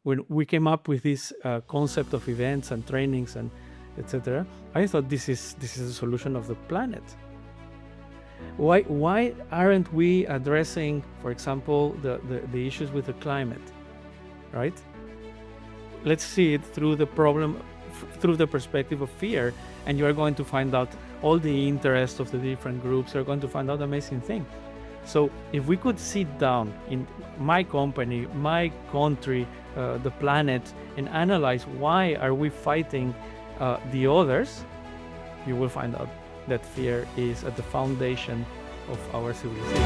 when we came up with this concept of events and trainings and etc., I thought this is the solution of the planet. Why aren't we addressing, for example, the issues with the climate, right? Let's see it through the problem, through the perspective of fear, and you are going to find out all the interests of the different groups. You're going to find out amazing things. So if we could sit down in my company, my country, the planet, and analyze why are we fighting the others, you will find out that fear is at the foundation of our civilization.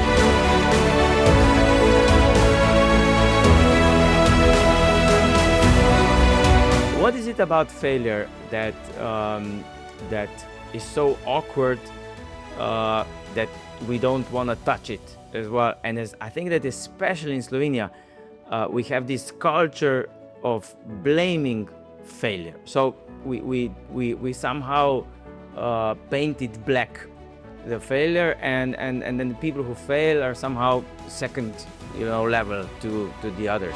What is it about failure that that is so awkward that we don't want to touch it as well? And I think that especially in Slovenia, we have this culture of blaming failure. So we somehow paint it black, the failure, and then the people who fail are somehow second, level to the others.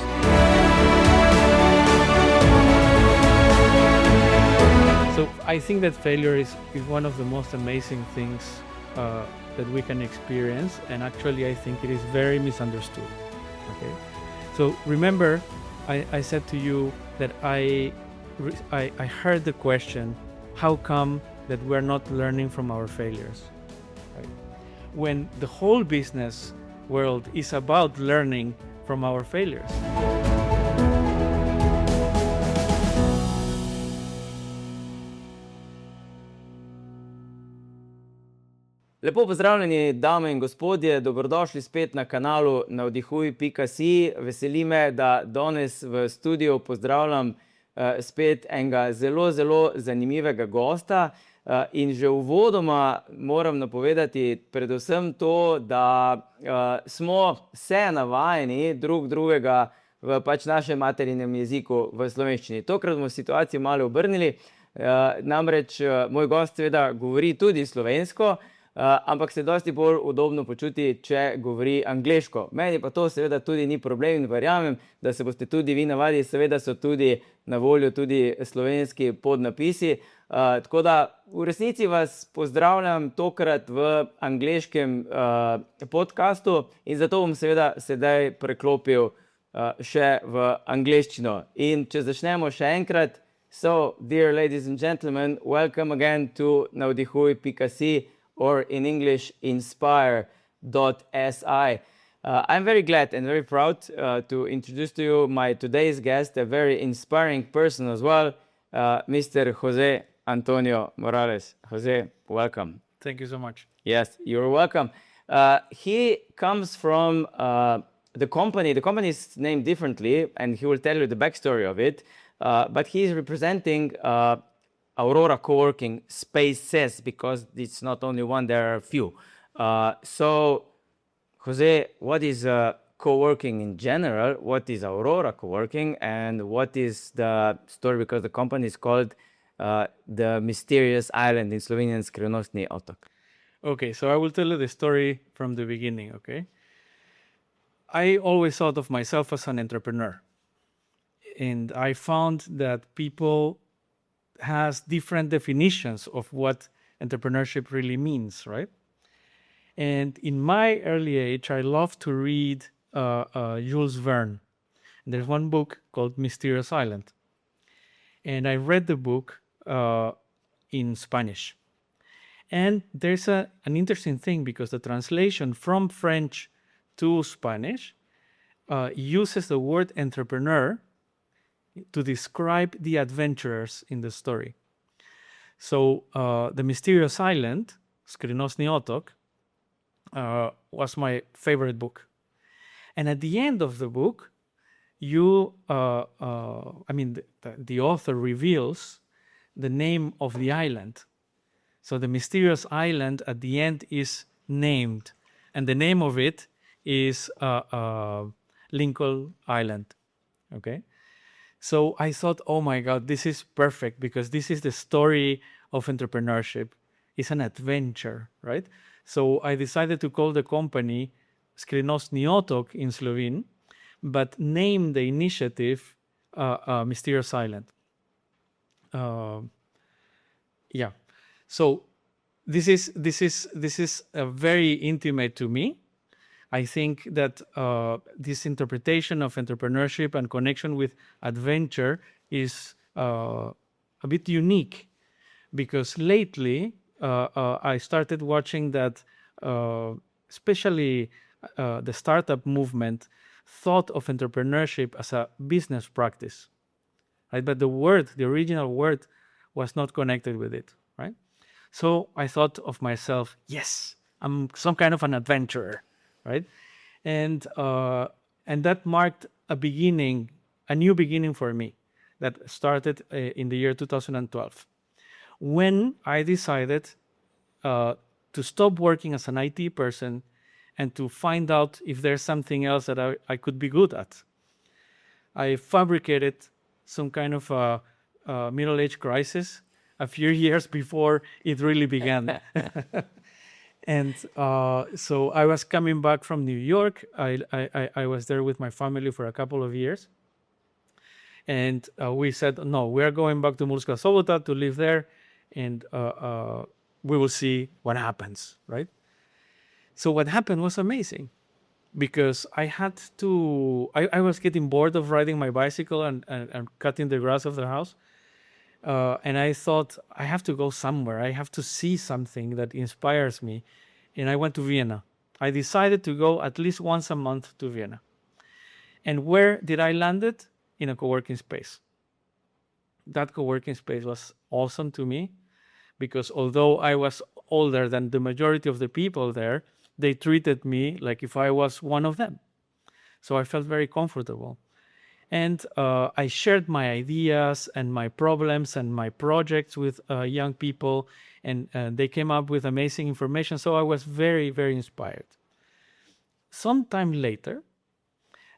So I think that failure is one of the most amazing things that we can experience, and actually I think it is very misunderstood. Okay, so remember, I said to you that I heard the question, how come that we're not learning from our failures? Right? When the whole business world is about learning from our failures. Lepo pozdravljeni, dame in gospodje, dobrodošli spet na kanalu Navdihuj.si. Veseli me, da danes v studiu pozdravljam spet enega zelo, zelo zanimivega gosta. In že uvodoma moram napovedati predvsem to, da smo se navajeni drug drugega v našem materinem jeziku v slovenščini. Tokrat bomo situacijo malo obrnili, namreč moj gost seveda govori tudi slovensko, ampak se dosti bolj udobno počuti, če govori angleško. Meni pa to seveda tudi ni problem in verjamem, da se boste tudi vi navadili, seveda so tudi na voljo tudi slovenski podnapisi. Tako da v resnici vas pozdravljam tokrat v angleškem podcastu in zato bom seveda sedaj preklopil še v angleščino. In če začnemo še enkrat, so, dear ladies and gentlemen, welcome again to Navdihuj.si, or in English, inspire.si. I'm very glad and very proud to introduce to you my today's guest, a very inspiring person as well, Mr. Jose Antonio Morales. Jose, welcome. Thank you so much. Yes, you're welcome. He comes from the company. The company is named differently, and he will tell you the backstory of it. But he is representing Aurora Coworking spaces, because it's not only one, there are a few. So, Jose, what is Coworking in general? What is Aurora Coworking? And what is the story? Because the company is called the mysterious island in Slovenian, Skrivnostni Otok. Okay, so I will tell you the story from the beginning, okay? I always thought of myself as an entrepreneur. And I found that people has different definitions of what entrepreneurship really means, right? And in my early age, I loved to read Julesa Verna. There's one book called Mysterious Island. And I read the book in Spanish. And there's an interesting thing, because the translation from French to Spanish uses the word entrepreneur to describe the adventurers in the story. So the Mysterious Island, Skrivnostni Otok, was my favorite book. And at the end of the book, the author reveals the name of the island. So the Mysterious Island at the end is named, and the name of it is Lincoln Island. Okay? So I thought, oh my God, this is perfect, because this is the story of entrepreneurship. It's an adventure, right? So I decided to call the company Skrivnostni Otok in Slovene, but name the initiative Mysterious Island. Yeah. So this is very intimate to me. I think that this interpretation of entrepreneurship and connection with adventure is a bit unique, because lately I started watching that, especially the startup movement thought of entrepreneurship as a business practice, right? But the original word, was not connected with it, right? So I thought of myself, yes, I'm some kind of an adventurer, right? And that marked a new beginning for me, that started in the year 2012, when I decided to stop working as an IT person and to find out if there's something else that I could be good at. I fabricated some kind of a middle-age crisis a few years before it really began. And so I was coming back from New York. I was there with my family for a couple of years. And we said, no, we're going back to Mursko Soboto to live there, and we will see what happens, right? So what happened was amazing, because I was getting bored of riding my bicycle and cutting the grass of the house. And I thought, I have to go somewhere. I have to see something that inspires me. And I went to Vienna. I decided to go at least once a month to Vienna. And where did I land it? In a co-working space. That co-working space was awesome to me, because although I was older than the majority of the people there, they treated me like if I was one of them. So I felt very comfortable. And I shared my ideas and my problems and my projects with young people, and they came up with amazing information. So I was very, very inspired. Sometime later,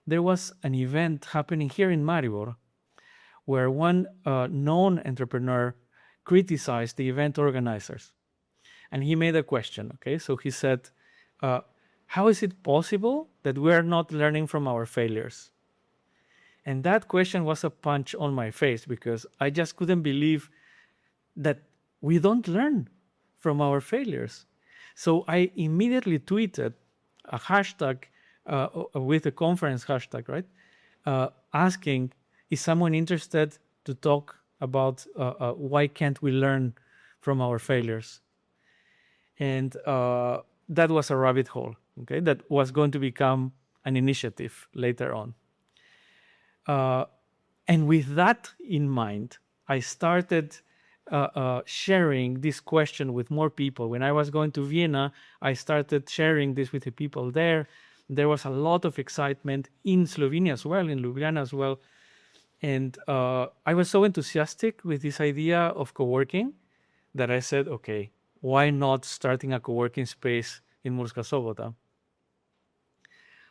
there was an event happening here in Maribor, where one known entrepreneur criticized the event organizers. And he made a question, okay? So he said, how is it possible that we are not learning from our failures? And that question was a punch on my face, because I just couldn't believe that we don't learn from our failures. So I immediately tweeted a hashtag with a conference hashtag, right? Asking, is someone interested to talk about why can't we learn from our failures? And that was a rabbit hole, okay? That was going to become an initiative later on. And with that in mind, I started sharing this question with more people. When I was going to Vienna, I started sharing this with the people there. There was a lot of excitement in Slovenia as well, in Ljubljana as well. And I was so enthusiastic with this idea of co-working that I said, okay, why not starting a co-working space in Mursko Soboto?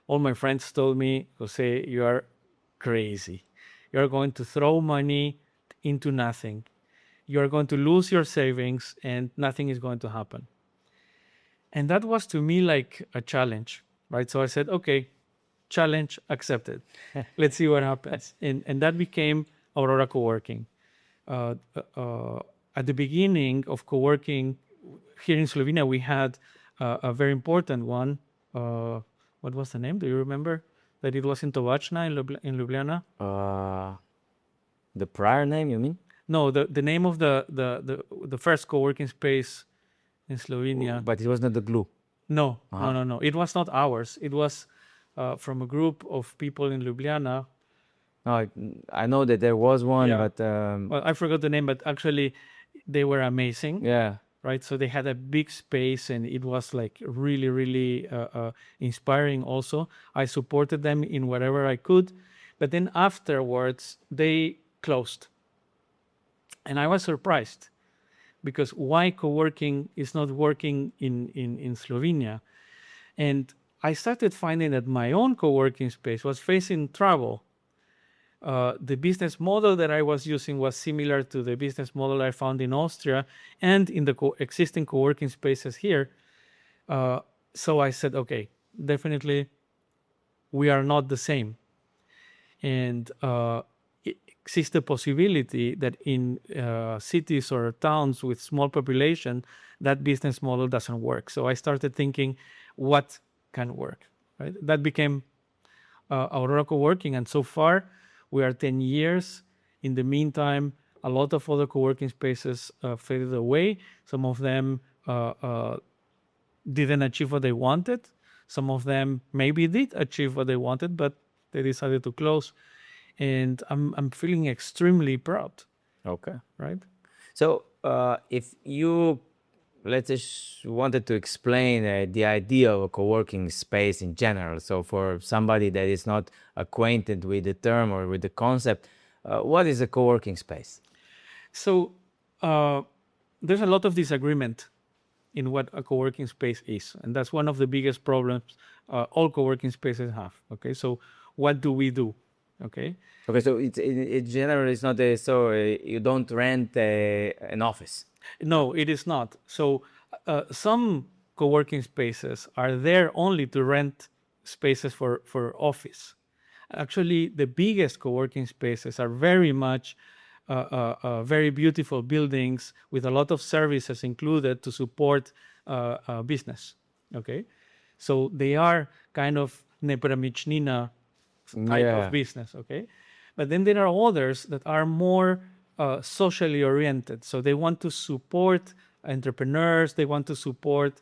All my friends told me, Jose, you are crazy. You are going to throw money into nothing. You are going to lose your savings and nothing is going to happen. And that was to me like a challenge, right? So I said, okay, challenge accepted. Let's see what happens. And that became Aurora Co-working. At the beginning of co-working here in Slovenia, we had a very important one. What was the name? Do you remember? That it was in Tovačna in Ljubljana? The prior name, you mean? No, the name of the first co-working space in Slovenia. But it was not the glue. No. It was not ours. It was from a group of people in Ljubljana. No, I know that there was one, Yeah. but Well, I forgot the name, but actually they were amazing. yeah. Right, so they had a big space, and it was like really, really inspiring. Also, I supported them in whatever I could, but then afterwards they closed, and I was surprised, because why co-working is not working in Slovenia, and I started finding that my own co-working space was facing trouble. The business model that I was using was similar to the business model I found in Austria and in the existing co-working spaces here. So I said, okay, definitely we are not the same. And exists the possibility that in cities or towns with small population, that business model doesn't work. So I started thinking, what can work, right? That became Aurora Coworking, and so far we are 10 years. In the meantime, a lot of other co-working spaces faded away. Some of them didn't achieve what they wanted. Some of them maybe did achieve what they wanted, but they decided to close. And I'm feeling extremely proud, Okay. right? So if you, let's say, wanted to explain the idea of a co-working space in general, so for somebody that is not acquainted with the term or with the concept, what is a co-working space? So there's a lot of disagreement in what a co-working space is, and that's one of the biggest problems all co-working spaces have. Okay, so what do we do? Okay, Okay, so it generally is not you don't rent an office. no, it is not. So some co-working spaces are there only to rent spaces for office. Actually, the biggest co-working spaces are very much very beautiful buildings with a lot of services included to support business. Okay, so they are kind of nepremičnina type of business. Okay, but then there are others that are more socially oriented. So they want to support entrepreneurs. They want to support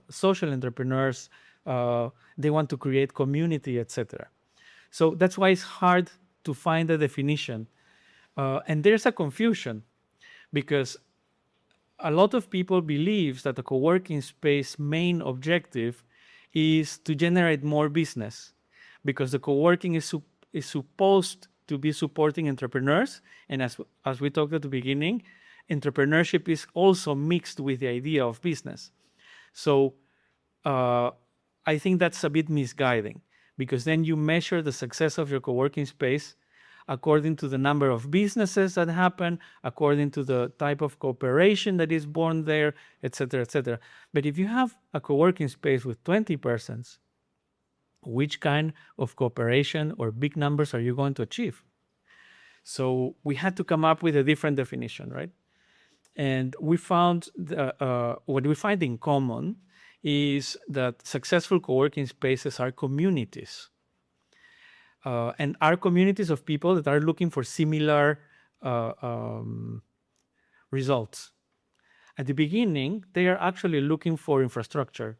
social entrepreneurs. They want to create community, etc. So that's why it's hard to find a definition. And there's a confusion because a lot of people believe that the co-working space main objective is to generate more business, because the co-working is supposed to be supporting entrepreneurs. And as we talked at the beginning, entrepreneurship is also mixed with the idea of business. So I think that's a bit misguiding, because then you measure the success of your co-working space according to the number of businesses that happen, according to the type of cooperation that is born there, etc., etc. But if you have a co-working space with 20 persons, which kind of cooperation or big numbers are you going to achieve? So we had to come up with a different definition, right? And we found what we find in common is that successful co-working spaces are communities. And are communities of people that are looking for similar results. At the beginning, they are actually looking for infrastructure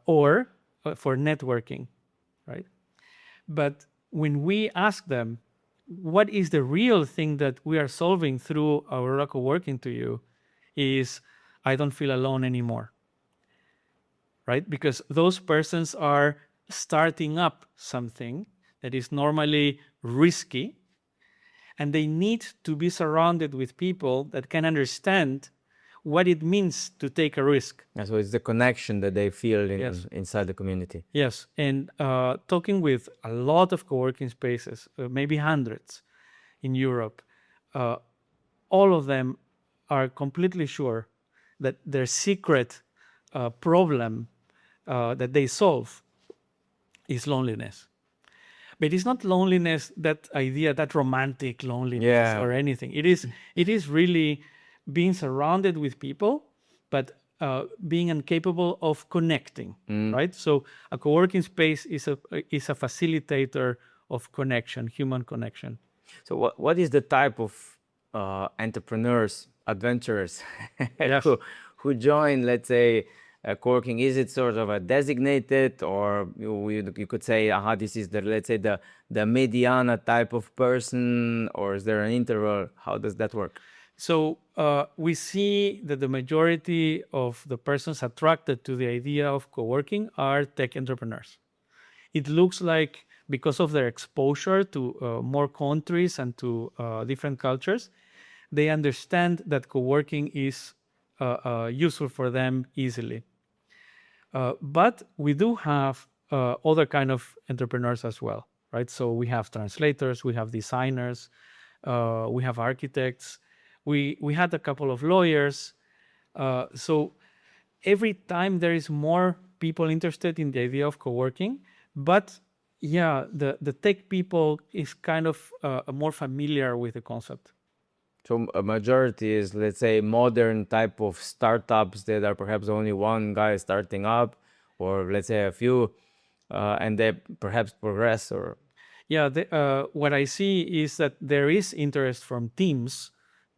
or for networking, right? But when we ask them, what is the real thing that we are solving through Aurora Coworking to you, is I don't feel alone anymore, right? Because those persons are starting up something that is normally risky, and they need to be surrounded with people that can understand what it means to take a risk. Yeah, so it's the connection that they feel Yes. inside the community. Yes, and talking with a lot of co-working spaces, maybe hundreds in Europe, all of them are completely sure that their secret problem that they solve is loneliness. But it's not loneliness, that idea, that romantic loneliness or anything. It is really being surrounded with people, but being incapable of connecting, right? So a co-working space is a facilitator of connection, human connection. So what is the type of entrepreneurs, adventurers Yes. who join, let's say, co-working? Is it sort of a designated, or you could say, this is the, let's say, the mediana type of person, or is there an interval? How does that work? So we see that the majority of the persons attracted to the idea of co-working are tech entrepreneurs. It looks like because of their exposure to more countries and to different cultures, they understand that co-working is useful for them easily. But we do have other kind of entrepreneurs as well, right? So we have translators, we have designers, we have architects. We had a couple of lawyers. So every time there is more people interested in the idea of co-working, but yeah, the tech people is kind of more familiar with the concept. So a majority is, let's say, modern type of startups that are perhaps only one guy starting up, or let's say a few, and they perhaps progress or. Yeah, what I see is that there is interest from teams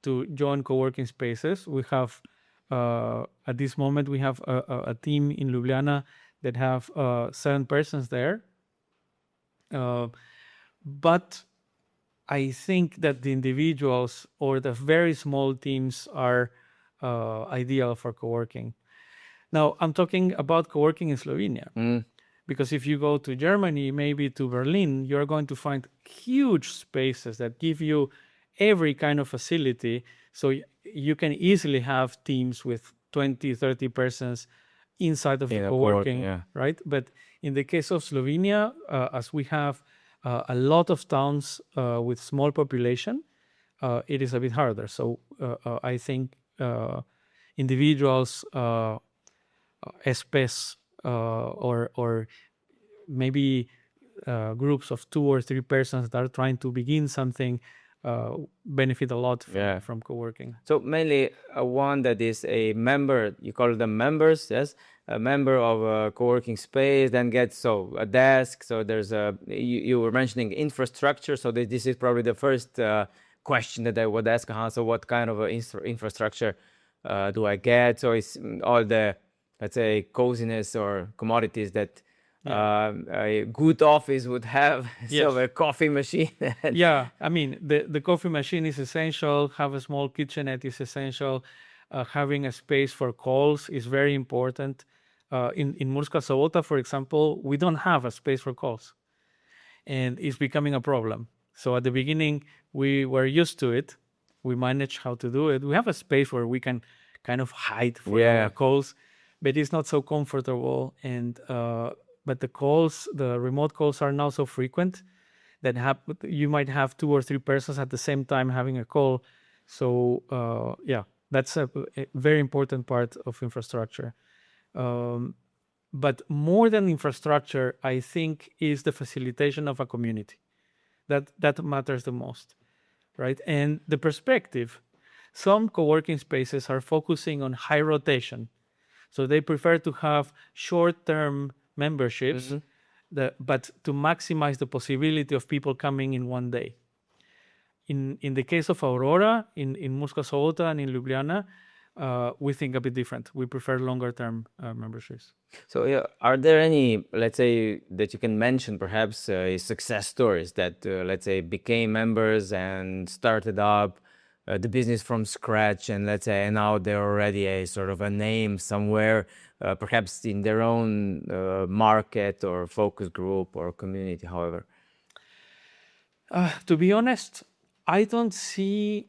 to join co-working spaces. We have, at this moment, we have a team in Ljubljana that have 7 persons there. But I think that the individuals or the very small teams are ideal for co-working. Now, I'm talking about co-working in Slovenia. Because if you go to Germany, maybe to Berlin, you're going to find huge spaces that give you every kind of facility. So you can easily have teams with 20, 30 persons inside of the In a co-working, co-working, yeah. right? But in the case of Slovenia, as we have a lot of towns with small population, it is a bit harder. So I think individuals, SPS, or maybe groups of 2 or 3 persons that are trying to begin something benefit a lot Yeah. from co-working. So mainly one that is a member, you call them members, yes? A member of a co-working space, then gets a desk. So there's you were mentioning infrastructure. So this is probably the first question that I would ask. So what kind of infrastructure do I get? So it's all the, let's say, coziness or commodities that a good office would have. So Yes. a coffee machine. Yeah, I mean, the coffee machine is essential. Have a small kitchenette is essential. Having a space for calls is very important. In Mursko Soboto, for example, we don't have a space for calls, and it's becoming a problem. So at the beginning, we were used to it. We managed how to do it. We have a space where we can kind of hide for Yeah. our calls, but it's not so comfortable. And but the remote calls are now so frequent that you might have 2 or 3 persons at the same time having a call. So yeah, that's a very important part of infrastructure. But more than infrastructure, I think, is the facilitation of a community. That matters the most, right? And the perspective. Some co-working spaces are focusing on high rotation. So they prefer to have short-term memberships, but to maximize the possibility of people coming in one day. In the case of Aurora, in Mursko Soboto and in Ljubljana, we think a bit different. We prefer longer-term memberships. So yeah, are there any, let's say, that you can mention perhaps success stories that, let's say, became members and started up the business from scratch, and let's say now they're already a sort of a name somewhere, perhaps in their own market or focus group or community, however? To be honest, I don't see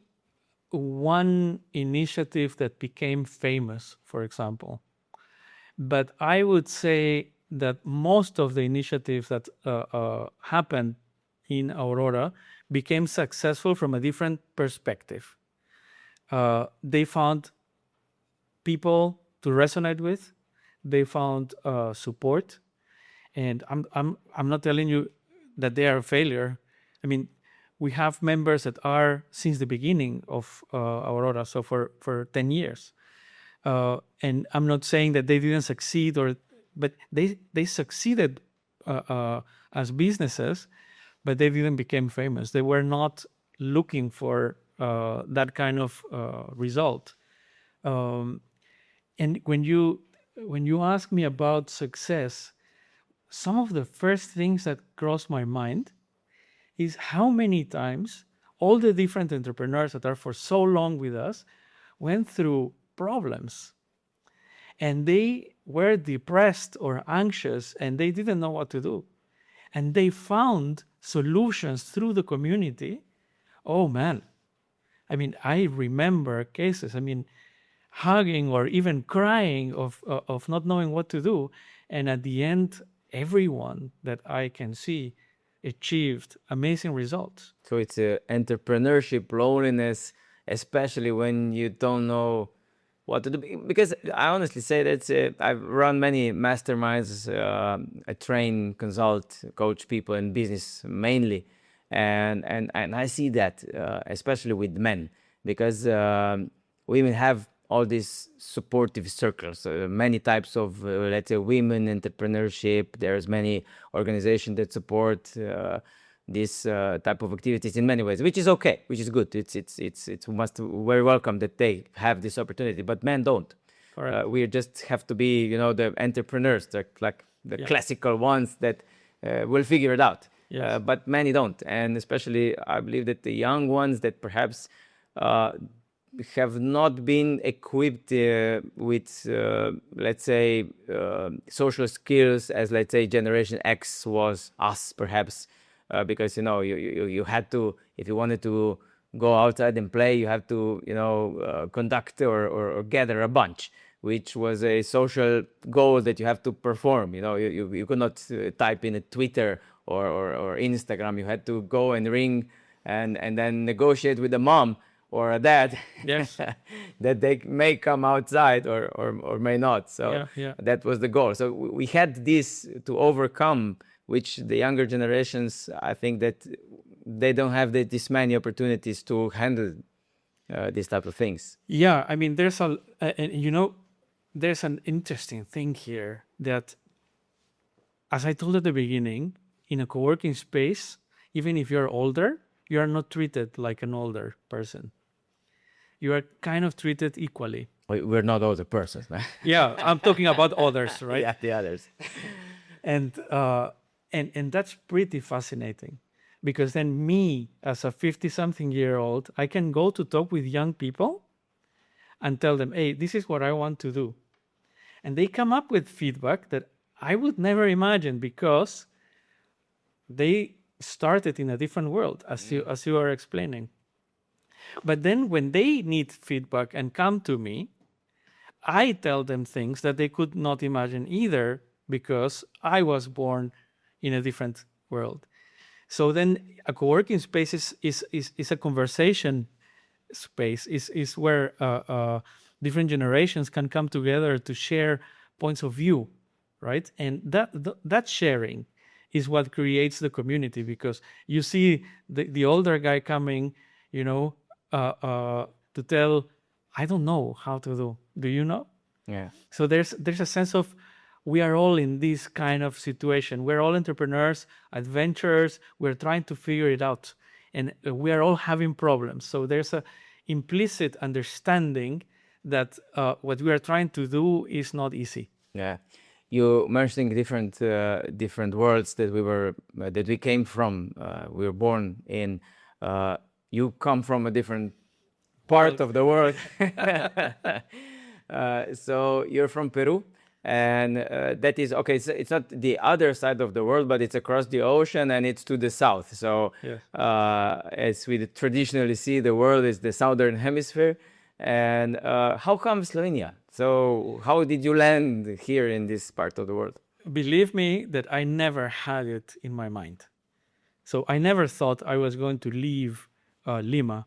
one initiative that became famous, for example. But I would say that most of the initiatives that happened in Aurora became successful from a different perspective. They found people to resonate with. They found support, and I'm not telling you that they are a failure. I mean, we have members that are since the beginning of Aurora, so for 10 years. And I'm not saying that they didn't succeed, but they succeeded as businesses, but they didn't become famous. They were not looking for that kind of result. And when you ask me about success, some of the first things that cross my mind is how many times all the different entrepreneurs that are for so long with us went through problems, and they were depressed or anxious, and they didn't know what to do, and they found solutions through the community. Oh man, I mean, I remember cases, I mean, hugging or even crying of not knowing what to do, and at the end, everyone that I can see achieved amazing results. So it's entrepreneurship, loneliness, especially when you don't know what to do. Because I honestly say that I've run many masterminds, I train, consult, coach people in business mainly, and I see that especially with men, because women have all these supportive circles, many types of let's say women entrepreneurship. There's many organizations that support this type of activities in many ways, which is okay, which is good. It's must very welcome that they have this opportunity, but men don't. Correct. We just have to be, the entrepreneurs, like the classical ones that will figure it out. Yes. But many don't, and especially I believe that the young ones that perhaps have not been equipped with, let's say, social skills as, let's say, Generation X was us, perhaps, because you had to, if you wanted to go outside and play, you have to conduct or gather a bunch, which was a social goal that you have to perform. You could not type in a Twitter or Instagram. You had to go and ring and then negotiate with the mom or a dad, Yes. that they may come outside or may not. So that was the goal. So we had this to overcome, which the younger generations, I think that they don't have this many opportunities to handle these type of things. Yeah, I mean, there's an interesting thing here that, as I told at the beginning, in a co-working space, even if you're older, you are not treated like an older person. You are kind of treated equally. We're not older persons. Yeah, I'm talking about others, right? Yeah, the others. And that's pretty fascinating, because then me, as a 50-something-year-old, I can go to talk with young people and tell them, hey, this is what I want to do. And they come up with feedback that I would never imagine, because they started in a different world, as you are explaining. But then when they need feedback and come to me, I tell them things that they could not imagine either, because I was born in a different world. So then a co-working space is a conversation space, is where different generations can come together to share points of view, right? And that sharing is what creates the community, because you see the older guy coming, to tell, I don't know how to do. Do you know? Yeah. So there's a sense of, we are all in this kind of situation. We're all entrepreneurs, adventurers. We're trying to figure it out, and we are all having problems. So there's a implicit understanding that what we are trying to do is not easy. Yeah. You mentioning different worlds that we came from. We were born in. You come from a different part of the world. So you're from Peru, and that is okay. So it's not the other side of the world, but it's across the ocean, and it's to the south. So as we traditionally see, the world is the southern hemisphere. And how come Slovenia? So how did you land here in this part of the world? Believe me that I never had it in my mind. So I never thought I was going to leave Lima.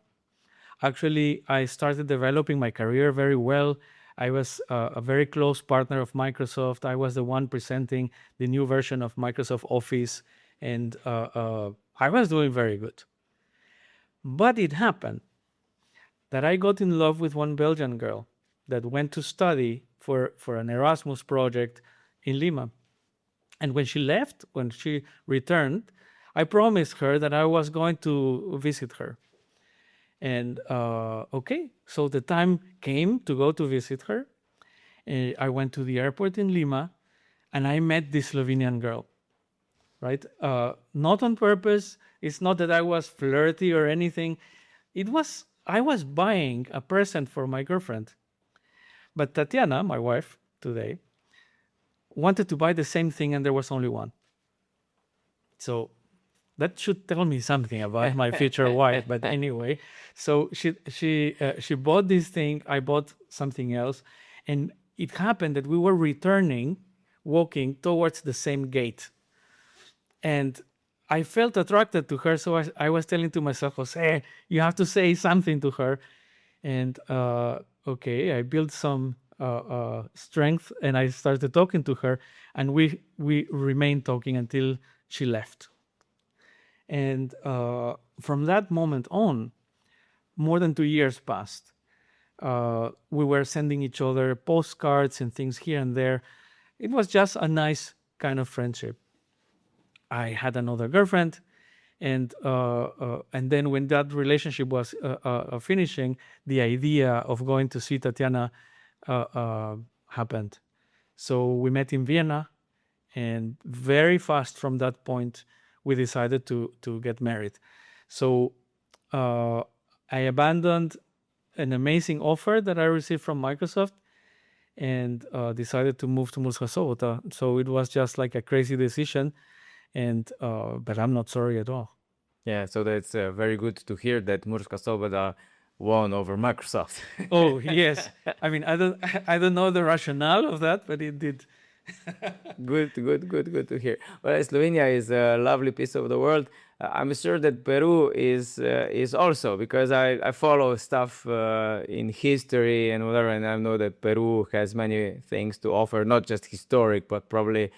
Actually, I started developing my career very well. I was a very close partner of Microsoft. I was the one presenting the new version of Microsoft Office, and I was doing very good. But it happened that I got in love with one Belgian girl that went to study for an Erasmus project in Lima. And when she returned, I promised her that I was going to visit her. And okay, so the time came to go to visit her. I went to the airport in Lima, and I met this Slovenian girl, right? Not on purpose. It's not that I was flirty or anything. I was buying a present for my girlfriend. But Tatiana, my wife today, wanted to buy the same thing, and there was only one. So that should tell me something about my future wife. But anyway, so she bought this thing. I bought something else, and it happened that we were walking towards the same gate, and I felt attracted to her. So I was telling to myself, Jose, you have to say something to her. And okay, I built some strength, and I started talking to her, and we remained talking until she left. And from that moment on, more than 2 years passed. We were sending each other postcards and things here and there. It was just a nice kind of friendship. I had another girlfriend, and then when that relationship was finishing, the idea of going to see Tatiana happened. So we met in Vienna, and very fast from that point, we decided to get married. So I abandoned an amazing offer that I received from Microsoft and decided to move to Mursko Soboto. So it was just like a crazy decision, and but I'm not sorry at all. Yeah, so that's very good to hear that Mursko Soboto won over Microsoft. Oh yes, I mean I don't know the rationale of that, but it did. Good to hear. Well, Slovenia is a lovely piece of the world. I'm sure that Peru is also, because I follow stuff in history and whatever, and I know that Peru has many things to offer, not just historic, but probably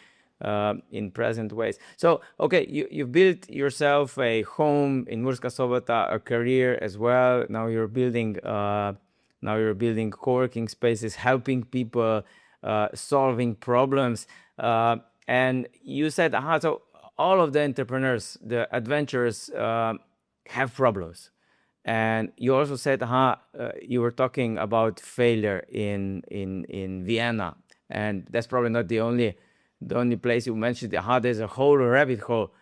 in present ways. So, okay, you built yourself a home in Murska Sobota, a career as well. Now you're building co-working spaces, helping people, solving problems. And you said, so all of the entrepreneurs, the adventurers, have problems. And you also said, you were talking about failure in Vienna, and that's probably not the only place you mentioned. There's a whole rabbit hole.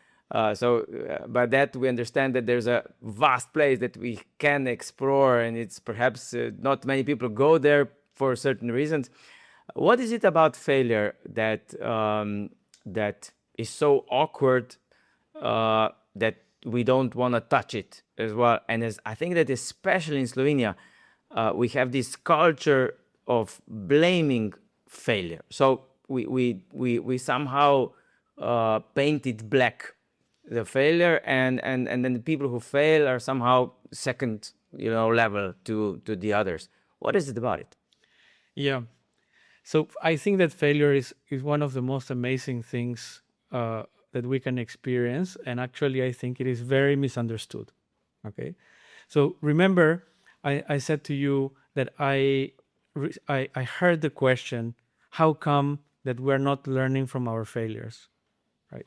So by that we understand that there's a vast place that we can explore, and it's perhaps not many people go there for certain reasons. What is it about failure that that is so awkward that we don't want to touch it as well? And I think that especially in Slovenia, we have this culture of blaming failure. So we somehow paint it black, the failure, and then the people who fail are somehow second, level to the others. What is it about it? Yeah. So I think that failure is one of the most amazing things that we can experience. And actually, I think it is very misunderstood. Okay. So remember, I said to you that I heard the question, how come that we're not learning from our failures, right?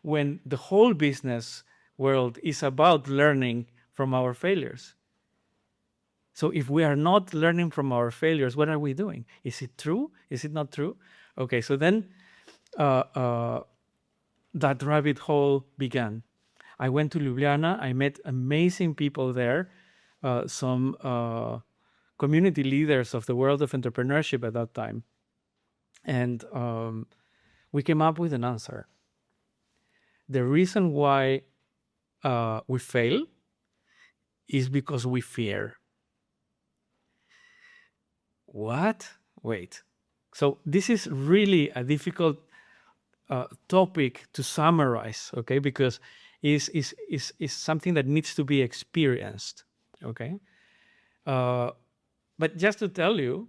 When the whole business world is about learning from our failures. So if we are not learning from our failures, what are we doing? Is it true? Is it not true? Okay, so then that rabbit hole began. I went to Ljubljana. I met amazing people there, some community leaders of the world of entrepreneurship at that time. And we came up with an answer. The reason why we fail is because we fear. What? Wait. So this is really a difficult topic to summarize, okay? Because is something that needs to be experienced, okay? But just to tell you,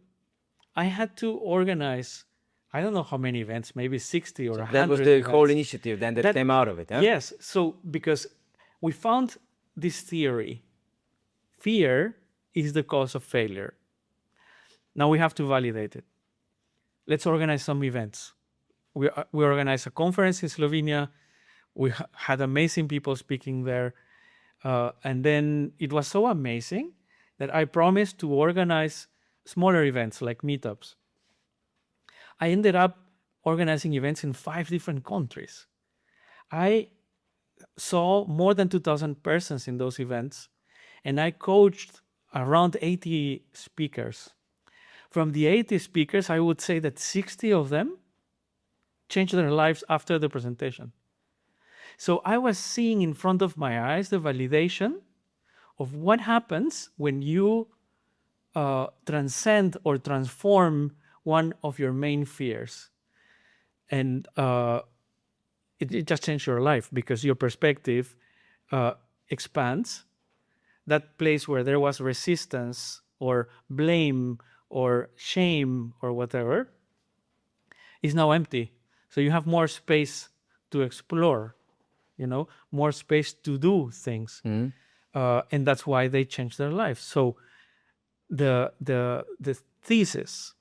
I had to organize, I don't know how many events, maybe 60 or 100. That was the whole initiative then that came out of it, huh? Yes. So because we found this theory, fear is the cause of failure. Now we have to validate it. Let's organize some events. We organized a conference in Slovenia. We had amazing people speaking there. And then it was so amazing that I promised to organize smaller events like meetups. I ended up organizing events in 5 different countries. I saw more than 2,000 persons in those events, and I coached around 80 speakers. From the 80 speakers, I would say that 60 of them changed their lives after the presentation. So I was seeing in front of my eyes the validation of what happens when you transcend or transform one of your main fears. And it just changed your life because your perspective expands. That place where there was resistance or blame or shame or whatever is now empty. So you have more space to explore, more space to do things. And that's why they change their life. So the thesis,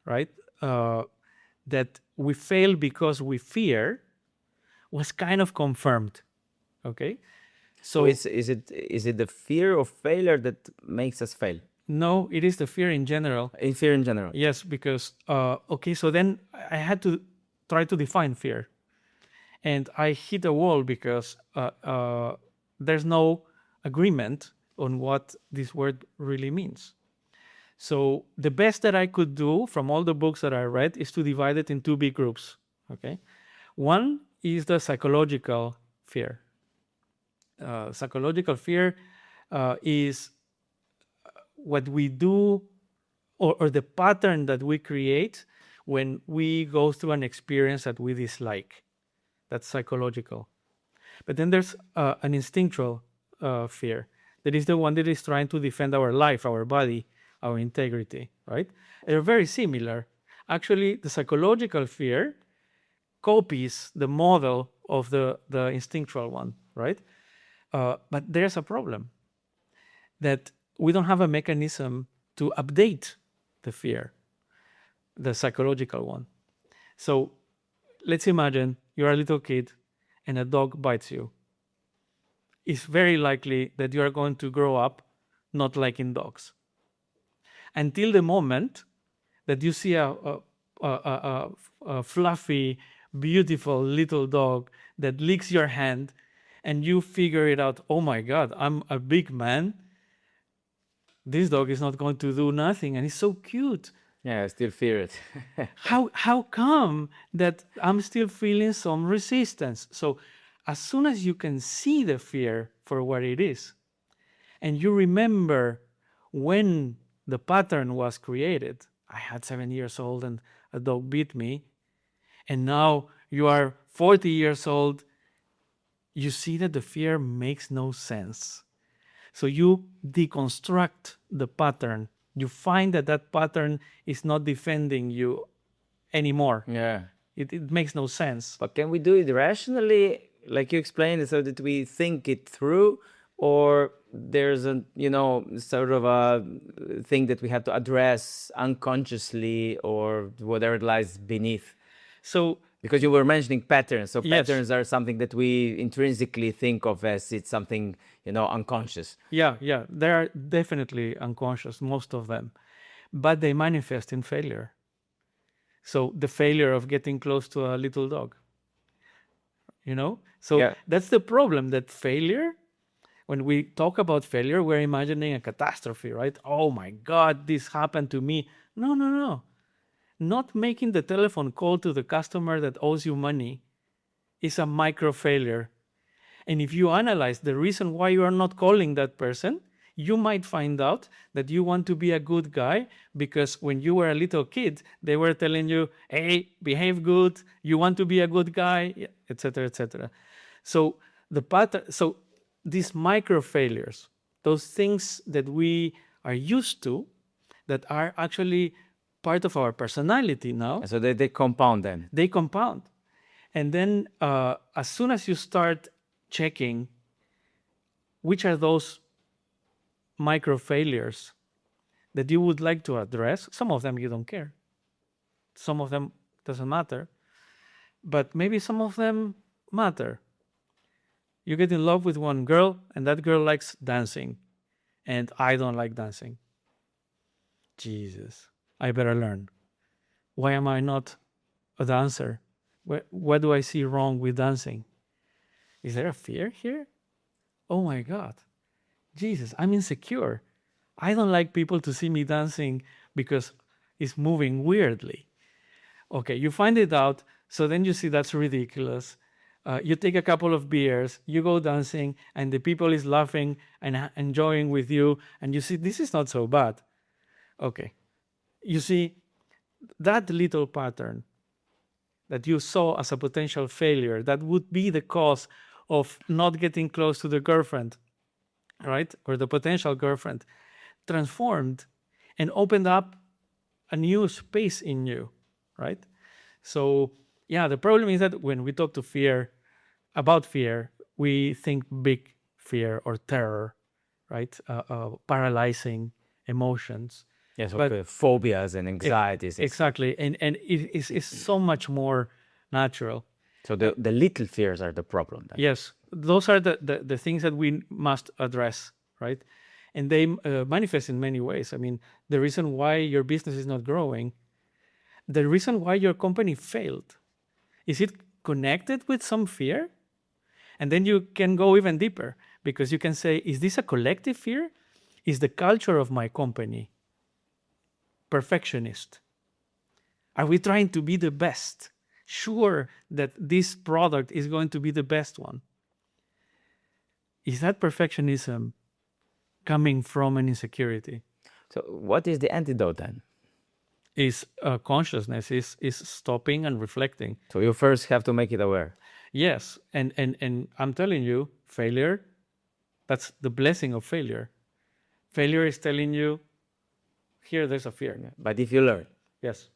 right, that we fail because we fear was kind of confirmed. Okay, So is it the fear of failure that makes us fail? No, it is the fear in general. In fear in general. Yes, because so then I had to try to define fear, and I hit a wall because there's no agreement on what this word really means. So the best that I could do from all the books that I read is to divide it in two big groups. Okay, one is the psychological fear. Psychological fear is what we do or the pattern that we create when we go through an experience that we dislike. That's psychological. But then there's an instinctual fear. That is the one that is trying to defend our life, our body, our integrity, right? They're very similar. Actually, the psychological fear copies the model of the instinctual one, right? But there's a problem that we don't have a mechanism to update the fear, the psychological one. So let's imagine you're a little kid and a dog bites you. It's very likely that you are going to grow up not liking dogs. Until the moment that you see a fluffy, beautiful little dog that licks your hand and you figure it out, oh my God, I'm a big man. This dog is not going to do nothing and it's so cute. Yeah, I still fear it. How come that I'm still feeling some resistance? So as soon as you can see the fear for what it is, and you remember when the pattern was created, I had 7 years old and a dog bit me, and now you are 40 years old, you see that the fear makes no sense. So you deconstruct the pattern. You find that that pattern is not defending you anymore. Yeah. It makes no sense. But can we do it rationally, like you explained, so that we think it through? Or there's a, sort of a thing that we have to address unconsciously or whatever lies beneath? So, because you were mentioning patterns. So Yes. patterns are something that we intrinsically think of as it's something, unconscious. yeah, they are definitely unconscious, most of them, but they manifest in failure. So the failure of getting close to a little dog, So Yeah. that's the problem, that failure, when we talk about failure, we're imagining a catastrophe, right? Oh my God, this happened to me. No. Not making the telephone call to the customer that owes you money is a micro failure. And if you analyze the reason why you are not calling that person, you might find out that you want to be a good guy because when you were a little kid, they were telling you, hey, behave good, you want to be a good guy, etc., etc. So the pattern, so these micro failures, those things that we are used to, that are actually part of our personality now, So they compound then. they compound. And then as soon as you start checking which are those micro failures that you would like to address, some of them you don't care. Some of them doesn't matter. But maybe some of them matter. You get in love with one girl and that girl likes dancing. And I don't like dancing. Jesus, I better learn. Why am I not a dancer? What do I see wrong with dancing? Is there a fear here? Oh my God. Jesus, I'm insecure. I don't like people to see me dancing because it's moving weirdly. Okay, you find it out, so then you see that's ridiculous. You take a couple of beers, you go dancing, and the people is laughing and enjoying with you, and you see this is not so bad. Okay, you see that little pattern that you saw as a potential failure, that would be the cause of not getting close to the girlfriend, right? Or the potential girlfriend. transformed and opened up a new space in you, right? So yeah, the problem is that when we talk to about fear, we think big fear or terror, right? Paralyzing emotions. Yes, But phobias and anxieties. exactly, and it's so much more natural. So the little fears are the problem then. Yes, those are the things that we must address, right? And they manifest in many ways. I mean, the reason why your business is not growing, the reason why your company failed, is it connected with some fear? And then you can go even deeper, because you can say, is this a collective fear? Is the culture of my company perfectionist? Are we trying to be the best? Sure that this product is going to be the best one. Is that perfectionism coming from an insecurity? So what is the antidote then? Is consciousness, is stopping and reflecting. So you first have to make it aware. Yes, and I'm telling you, failure, that's the blessing of failure. Failure is telling you, here there's a fear. But if you learn. Yes.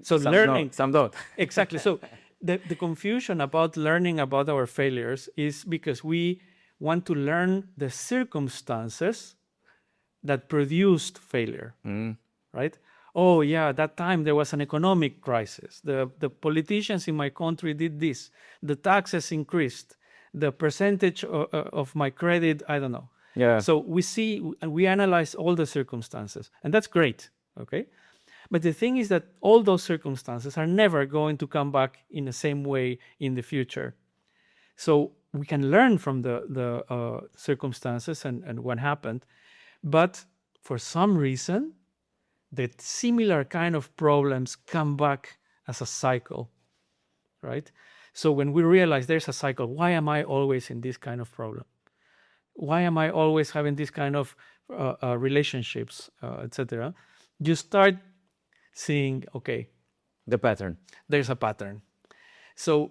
So Some learning. don't, some don't. Exactly. So the confusion about learning about our failures is because we want to learn the circumstances that produced failure, right? Oh yeah, that time there was an economic crisis. The politicians in my country did this. The taxes increased. The percentage of my credit, I don't know. Yeah. So we analyze all the circumstances, and that's great, okay? But the thing is that all those circumstances are never going to come back in the same way in the future. So we can learn from the circumstances and what happened, but for some reason, that similar kind of problems come back as a cycle, right? So when we realize there's a cycle, why am I always in this kind of problem? Why am I always having this kind of relationships, etc.? You start seeing, okay, the pattern. There's a pattern. So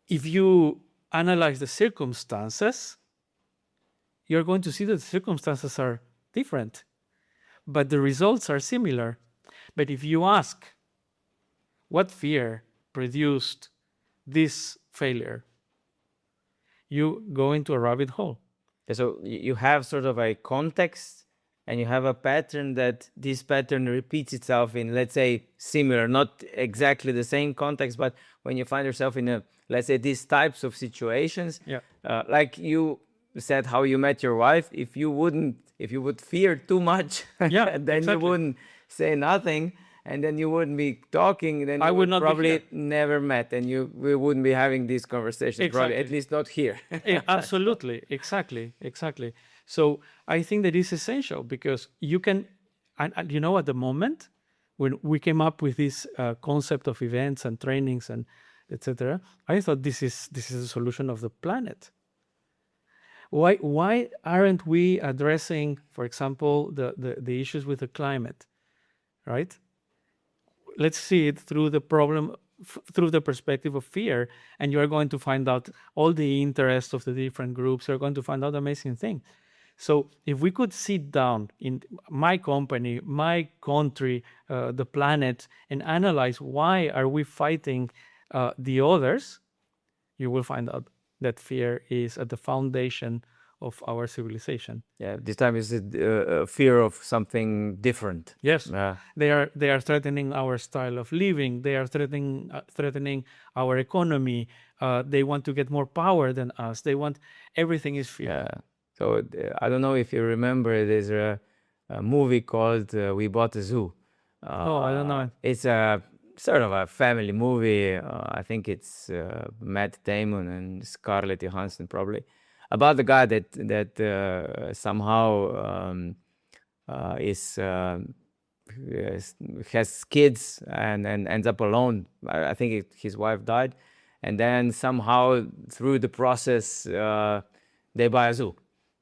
if you analyze the circumstances, you're going to see that the circumstances are different, but the results are similar. But if you ask, what fear produced this failure, you go into a rabbit hole. So you have sort of a context, and you have a pattern that this pattern repeats itself in, let's say, similar, not exactly the same context, but when you find yourself in let's say, these types of situations, like you said how you met your wife, if you would fear too much, then exactly. You wouldn't say nothing, and then you wouldn't be talking, then I would probably never met, and we wouldn't be having these conversations, exactly. Probably, at least not here. Absolutely, exactly. So I think that is essential, because you can, and you know, at the moment when we came up with this concept of events and trainings and etc., I thought this is the solution of the planet. Why aren't we addressing, for example, the issues with the climate, right? Let's see it through the problem, through the perspective of fear, and you are going to find out all the interests of the different groups. You're going to find out amazing things. So if we could sit down in my company, my country, the planet, and analyze why are we fighting the others, you will find out that fear is at the foundation of our civilization. Yeah, this time is a fear of something different. Yes, they are threatening our style of living. They are threatening our economy. They want to get more power than us. They want, everything is fear. Yeah. So I don't know if you remember, there's a movie called We Bought a Zoo. I don't know. It's a sort of a family movie. I think it's Matt Damon and Scarlett Johansson, probably, about the guy that somehow has kids and ends up alone. I think his wife died, and then somehow through the process they buy a zoo.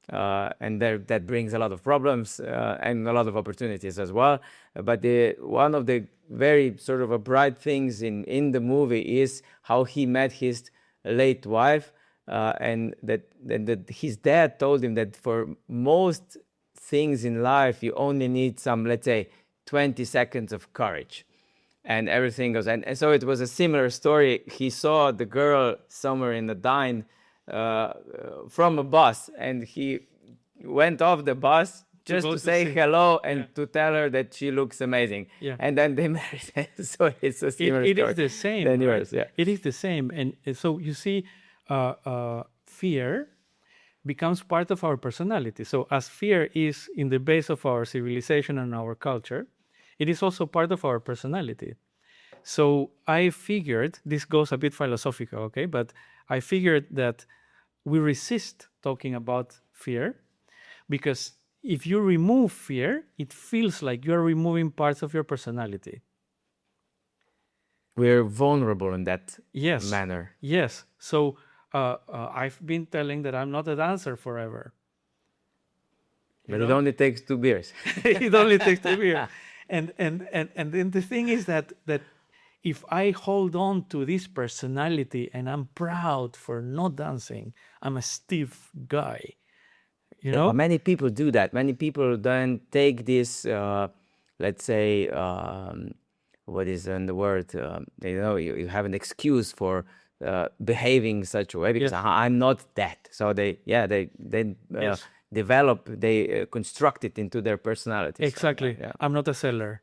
And that brings a lot of problems and a lot of opportunities as well. But one of the very sort of a bright things in the movie is how he met his late wife, and that his dad told him that for most things in life, you only need some, let's say, 20 seconds of courage. And everything goes. And so it was a similar story. He saw the girl somewhere in the dine from a bus, and he went off the bus just to say hello and to tell her that she looks amazing. Yeah. And then they married. So it's a similar It story. is the same. Than Right? yours, yeah. It is the same. And so you see, fear becomes part of our personality. So as fear is in the base of our civilization and our culture, it is also part of our personality. So I figured, this goes a bit philosophical, okay? But I figured that we resist talking about fear because if you remove fear, it feels like you're removing parts of your personality. We're vulnerable in that Yes. manner. Yes. So I've been telling that I'm not a dancer forever. But it only takes 2 beers. It only takes 2 beers. And then the thing is that if I hold on to this personality and I'm proud for not dancing, I'm a stiff guy. You know? Many people do that. Many people then take this, let's say, what is the word? You have an excuse for behaving such a way because I'm not that. So they develop, they construct it into their personality. Exactly. So, yeah. I'm not a seller.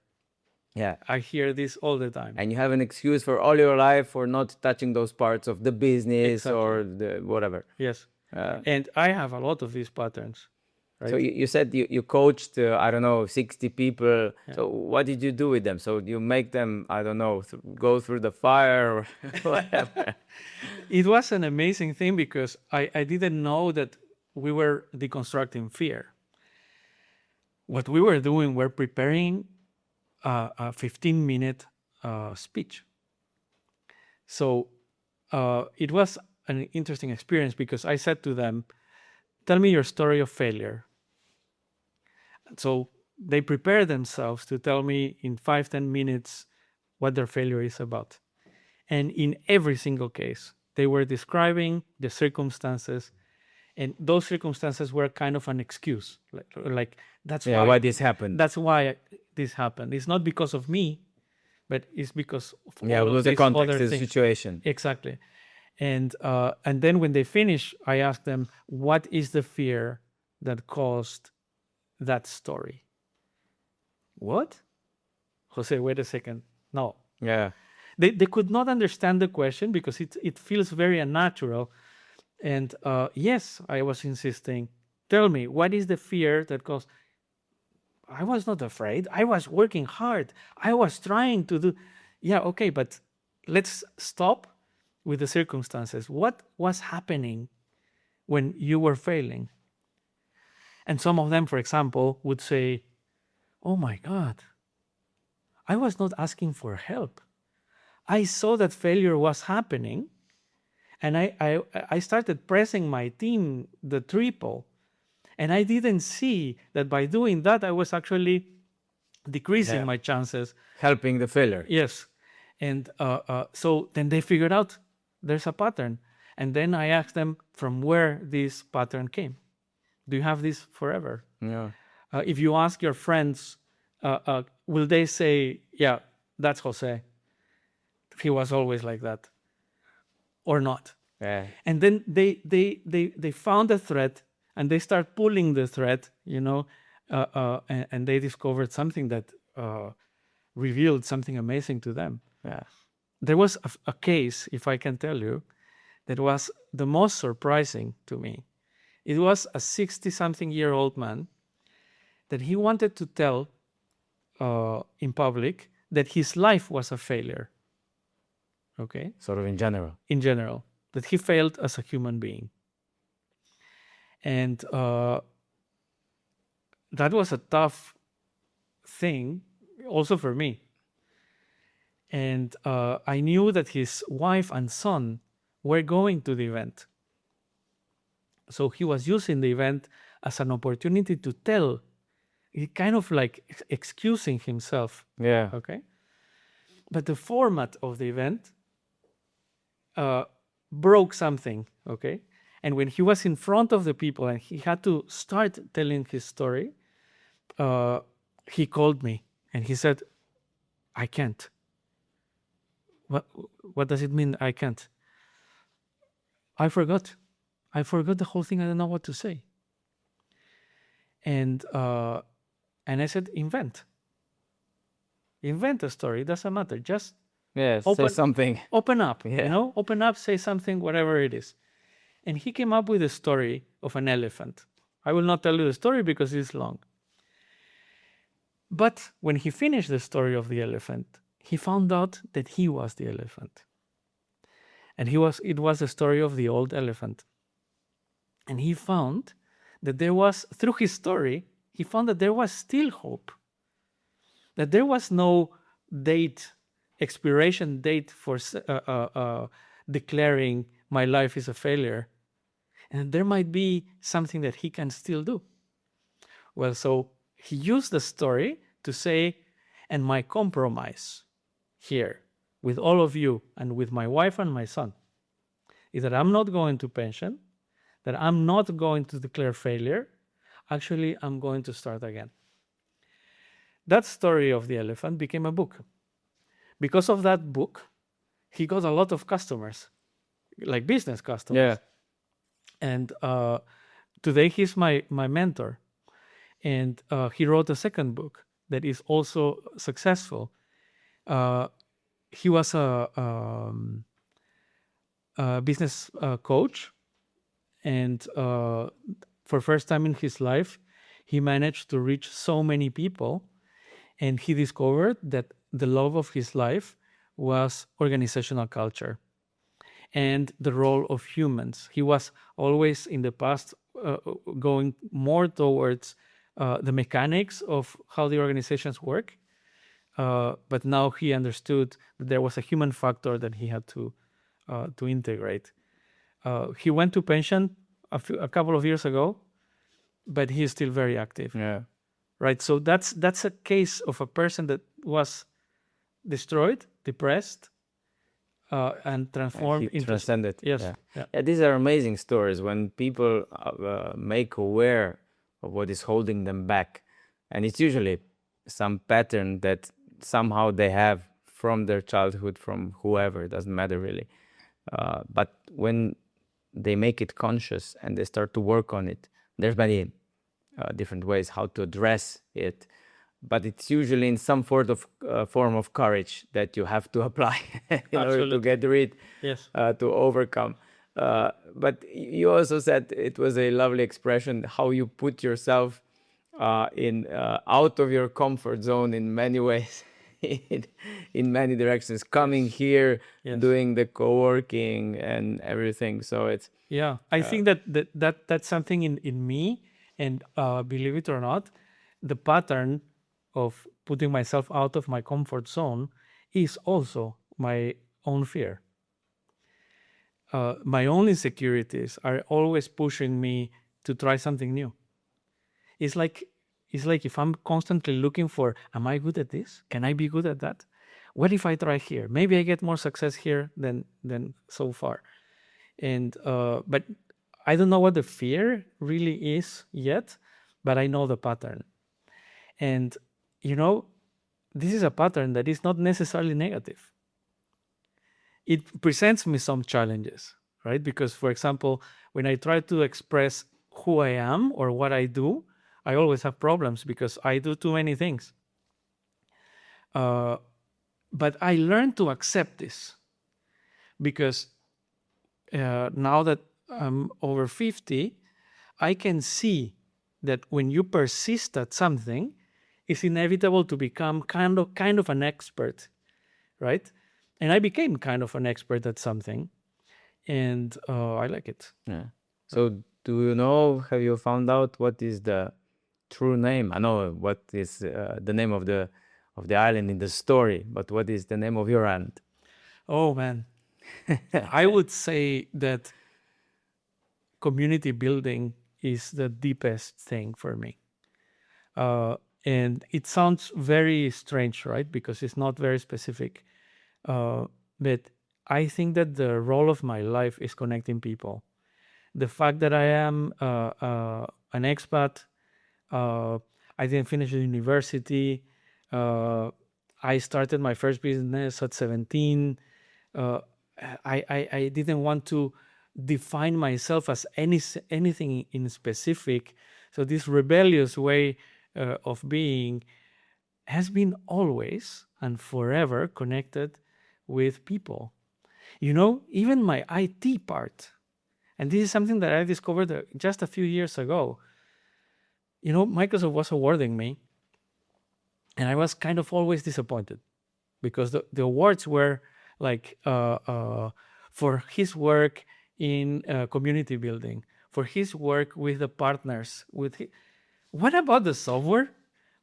Yeah. I hear this all the time. And you have an excuse for all your life for not touching those parts of the business or the whatever. Yes. And I have a lot of these patterns. Right? So you said you coached, 60 people. Yeah. So what did you do with them? So you make them, go through the fire or whatever? It was an amazing thing because I didn't know that we were deconstructing fear. What we were doing, we're preparing a 15-minute speech. So it was an interesting experience because I said to them, tell me your story of failure. So they prepare themselves to tell me in 5-10 minutes what their failure is about. And in every single case, they were describing the circumstances, and those circumstances were kind of an excuse. Like that's why this happened. That's why this happened. It's not because of me, but it's because of it was the context of the situation. Exactly. And then when they finish, I ask them, what is the fear that caused that story? What? Jose, wait a second. No. Yeah. They could not understand the question because it feels very unnatural. And yes, I was insisting, tell me, what is the fear that caused... I was not afraid. I was working hard. I was trying to do... Yeah, okay, but let's stop with the circumstances. What was happening when you were failing? And some of them, for example, would say, oh my God, I was not asking for help. I saw that failure was happening, and I started pressing my team the triple, and I didn't see that by doing that, I was actually decreasing my chances. Helping the failure. Yes. And so then they figured out there's a pattern. And then I asked them from where this pattern came. Do you have this forever? Yeah. If you ask your friends, will they say, yeah, that's Jose. He was always like that. Or not. Yeah. And then they found a thread and they start pulling the thread, and they discovered something that revealed something amazing to them. Yeah. There was a case, if I can tell you, that was the most surprising to me. It was a 60-something-year-old man that he wanted to tell in public that his life was a failure. Okay? Sort of in general. In general. That he failed as a human being. And that was a tough thing, also for me. And I knew that his wife and son were going to the event. So he was using the event as an opportunity to tell, kind of like excusing himself. Yeah. Okay? But the format of the event broke something, okay? And when he was in front of the people and he had to start telling his story, he called me and he said, I can't. What does it mean, I can't? I forgot the whole thing. I don't know what to say. And I said, invent a story. It doesn't matter. Just Yes, say something. open up, Yeah. open up, say something, whatever it is. And he came up with a story of an elephant. I will not tell you the story because it's long. But when he finished the story of the elephant, he found out that he was the elephant. And it was the story of the old elephant. And he found that through his story, he found that there was still hope. That there was no expiration date for declaring my life is a failure. And there might be something that he can still do. Well, so he used the story to say, and my compromise here with all of you and with my wife and my son is that I'm not going to pension, that I'm not going to declare failure. Actually, I'm going to start again. That story of the elephant became a book. Because of that book, he got a lot of customers, like business customers. Yeah. And today he's my mentor. And he wrote a second book that is also successful. He was a business coach. And for first time in his life, he managed to reach so many people. And he discovered that the love of his life was organizational culture and the role of humans. He was always in the past going more towards the mechanics of how the organizations work. But now he understood that there was a human factor that he had to integrate. He went to pension a couple of years ago, but he is still very active. Yeah. Right. So that's a case of a person that was destroyed, depressed, and transformed He into transcended. Yes. Yeah. Yeah. Yeah, these are amazing stories when people make aware of what is holding them back. And it's usually some pattern that somehow they have from their childhood, from whoever, it doesn't matter really. But when they make it conscious and they start to work on it, there's many different ways how to address it. But it's usually in some sort of form of courage that you have to apply in order to get rid, Yes. to overcome. But you also said it was a lovely expression how you put yourself out of your comfort zone in many ways, in many directions. Coming here, Yes. doing the co-working and everything. So it's Yeah. I think that's something in me, and believe it or not, the pattern of putting myself out of my comfort zone is also my own fear. My own insecurities are always pushing me to try something new. It's like if I'm constantly looking for, am I good at this? Can I be good at that? What if I try here? Maybe I get more success here than so far. And but I don't know what the fear really is yet, but I know the pattern. And this is a pattern that is not necessarily negative. It presents me some challenges, right? Because, for example, when I try to express who I am or what I do, I always have problems because I do too many things. But I learned to accept this because now that I'm over 50, I can see that when you persist at something, it's inevitable to become kind of an expert, right? And I became kind of an expert at something, and I like it. Yeah. So do you know, have you found out what is the true name? I know what is the name of the island in the story, but what is the name of your island? Oh man, I would say that community building is the deepest thing for me. And it sounds very strange, right? Because it's not very specific. But I think that the role of my life is connecting people. The fact that I am an expat, I didn't finish the university. I started my first business at 17. I didn't want to define myself as anything in specific. So this rebellious way of being has been always and forever connected with people. Even my IT part, and this is something that I discovered just a few years ago. Microsoft was awarding me, and I was kind of always disappointed because the awards were like for his work in community building, for his work with the partners. What about the software?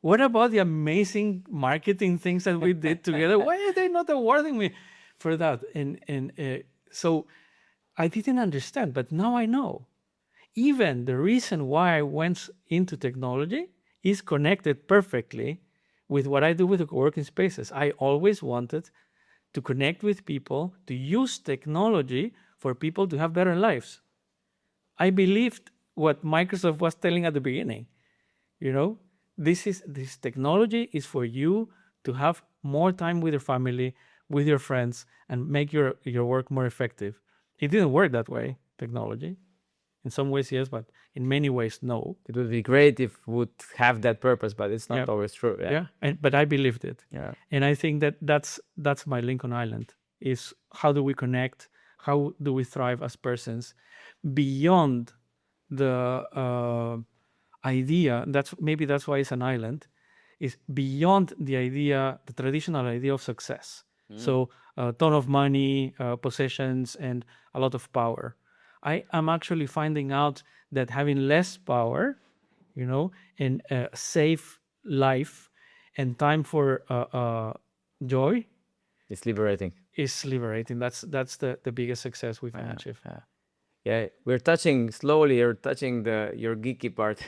What about the amazing marketing things that we did together? Why are they not awarding me for that? And so I didn't understand, but now I know. Even the reason why I went into technology is connected perfectly with what I do with the co-working spaces. I always wanted to connect with people, to use technology for people to have better lives. I believed what Microsoft was telling at the beginning. This technology is for you to have more time with your family, with your friends, and make your work more effective. It didn't work that way, technology. In some ways, yes, but in many ways, no. It would be great if it would have that purpose, but it's not Yeah. always true. Yeah, but I believed it. Yeah. And I think that's my Lincoln Island, is how do we connect? How do we thrive as persons beyond the idea? That's why it's an island, is beyond the traditional idea of success. So a ton of money, possessions, and a lot of power. I am actually finding out that having less power, and a safe life and time for joy It's liberating. is liberating. That's the biggest success we can achieve. Yeah, you're touching your geeky part,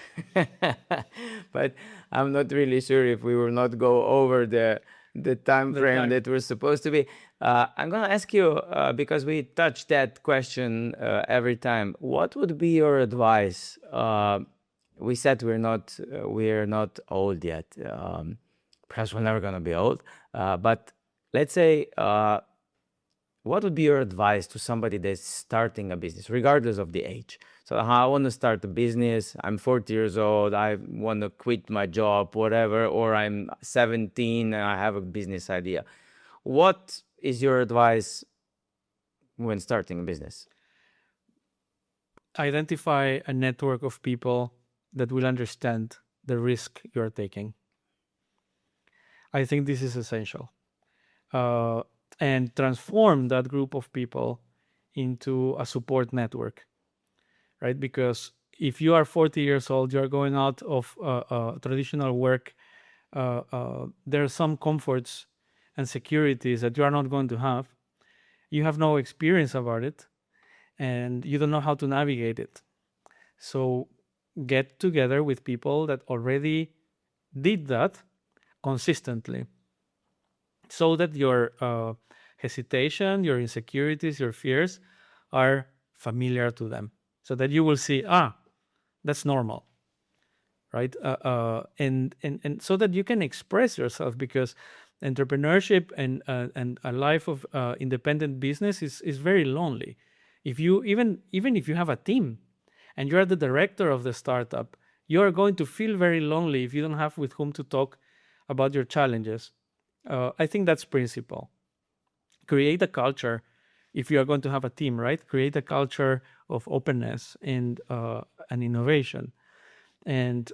but I'm not really sure if we will not go over the time frame that we're supposed to be. I'm gonna ask you because we touch that question every time. What would be your advice? We said we're not old yet. Perhaps we're never gonna be old. But let's say. What would be your advice to somebody that's starting a business, regardless of the age? So I want to start a business. I'm 40 years old. I want to quit my job, whatever, or I'm 17 and I have a business idea. What is your advice when starting a business? Identify a network of people that will understand the risk you're taking. I think this is essential. And transform that group of people into a support network, right? Because if you are 40 years old, you're going out of traditional work, there are some comforts and securities that you are not going to have. You have no experience about it, and you don't know how to navigate it. So get together with people that already did that consistently, so that your hesitation, your insecurities, your fears are familiar to them, so that you will see, that's normal, right? And so that you can express yourself, because entrepreneurship and a life of independent business is very lonely. If you even if you have a team and you are the director of the startup, you are going to feel very lonely if you don't have with whom to talk about your challenges. I think that's principle. Create a culture. If you are going to have a team, right? Create a culture of openness and innovation. And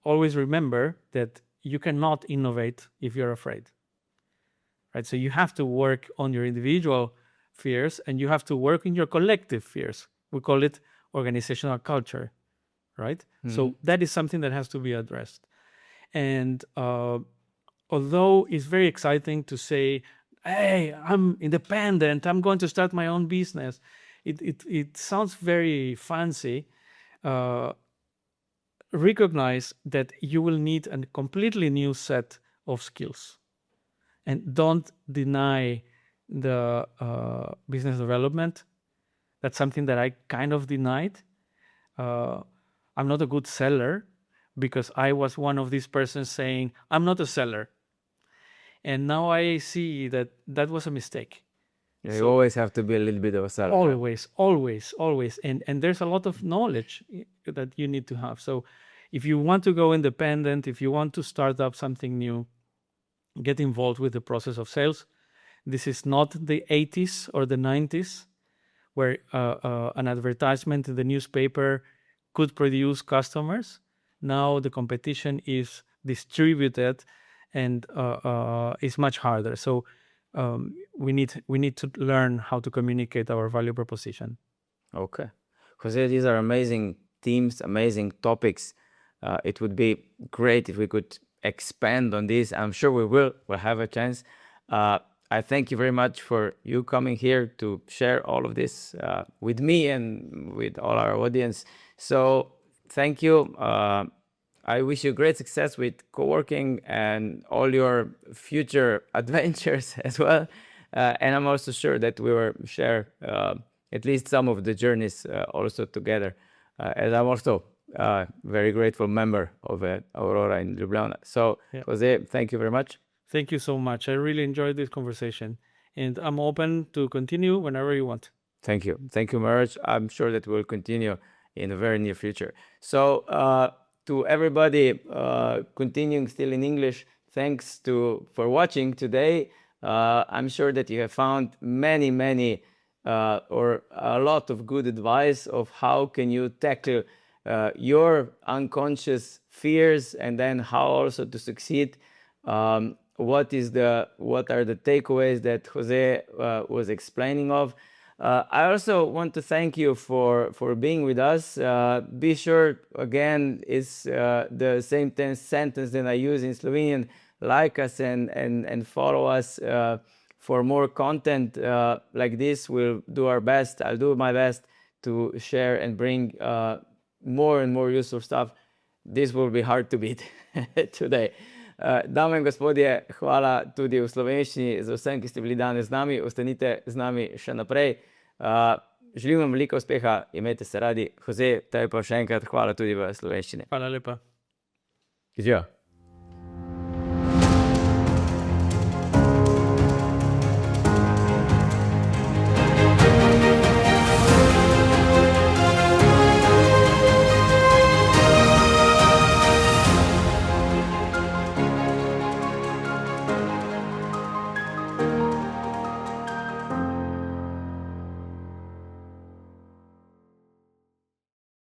always remember that you cannot innovate if you're afraid, right? So you have to work on your individual fears, and you have to work in your collective fears. We call it organizational culture, right? So that is something that has to be addressed. And although it's very exciting to say, hey, I'm independent, I'm going to start my own business, it sounds very fancy. Recognize that you will need a completely new set of skills, and don't deny the business development. That's something that I kind of denied. I'm not a good seller, because I was one of these persons saying, I'm not a seller. And now I see that that was a mistake. You always have to be a little bit of a seller. Always. And there's a lot of knowledge that you need to have. So if you want to go independent, if you want to start up something new, get involved with the process of sales. This is not the 80s or the 90s where an advertisement in the newspaper could produce customers. Now the competition is distributed and is much harder. So we need to learn how to communicate our value proposition. Okay. Jose, these are amazing themes, amazing topics. It would be great if we could expand on this. I'm sure we will. We'll have a chance. I thank you very much for you coming here to share all of this with me and with all our audience. So thank you. I wish you great success with Coworking and all your future adventures as well. And I'm also sure that we will share at least some of the journeys also together, as I'm also a very grateful member of Aurora in Ljubljana. So, yeah. Jose, thank you very much. Thank you so much. I really enjoyed this conversation, and I'm open to continue whenever you want. Thank you. Thank you, Maraj. I'm sure that we'll continue in the very near future. So, to everybody continuing still in English, thanks for watching today. I'm sure that you have found many or a lot of good advice of how can you tackle your unconscious fears, and then how also to succeed. What are the takeaways that Jose was explaining of. I also want to thank you for being with us. Be sure, again, it's the same sentence that I use in Slovenian. Like us and follow us for more content like this. We'll do our best. I'll do my best to share and bring more and more useful stuff. This will be hard to beat today. Dame in gospodje, hvala tudi v slovenščini za vsem, ki ste bili danes z nami. Ostanite z nami še naprej. Želim vam veliko uspeha, imejte se radi. Jose, tebi pa še enkrat hvala tudi v slovenščini. Hvala lepa. Živijo.